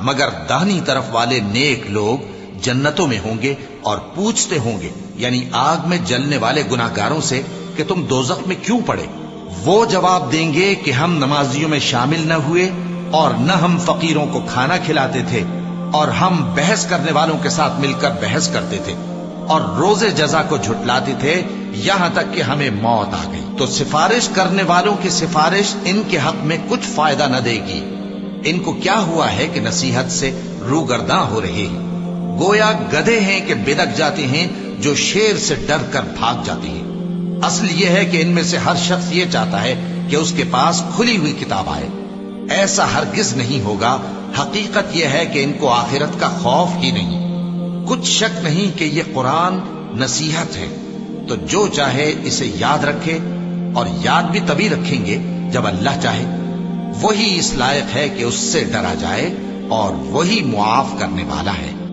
مگر داہنی طرف والے نیک لوگ جنتوں میں ہوں گے اور پوچھتے ہوں گے یعنی آگ میں جلنے والے گناہگاروں سے کہ تم دوزخ میں کیوں پڑے؟ وہ جواب دیں گے کہ ہم نمازیوں میں شامل نہ ہوئے اور نہ ہم فقیروں کو کھانا کھلاتے تھے اور ہم بحث کرنے والوں کے ساتھ مل کر بحث کرتے تھے اور روز جزا کو جھٹلاتے تھے یہاں تک کہ ہمیں موت آ گئی۔ تو سفارش کرنے والوں کی سفارش ان کے حق میں کچھ فائدہ نہ دے گی۔ ان کو کیا ہوا ہے کہ نصیحت سے روگرداں ہو رہے ہیں؟ گویا گدھے ہیں کہ بدک جاتے ہیں جو شیر سے ڈر کر بھاگ جاتے ہیں۔ اصل یہ ہے کہ ان میں سے ہر شخص یہ چاہتا ہے کہ اس کے پاس کھلی ہوئی کتاب آئے۔ ایسا ہرگز نہیں ہوگا۔ حقیقت یہ ہے کہ ان کو آخرت کا خوف ہی نہیں۔ کچھ شک نہیں کہ یہ قرآن نصیحت ہے، تو جو چاہے اسے یاد رکھے، اور یاد بھی تبھی رکھیں گے جب اللہ چاہے۔ وہی اس لائق ہے کہ اس سے ڈرا جائے اور وہی معاف کرنے والا ہے۔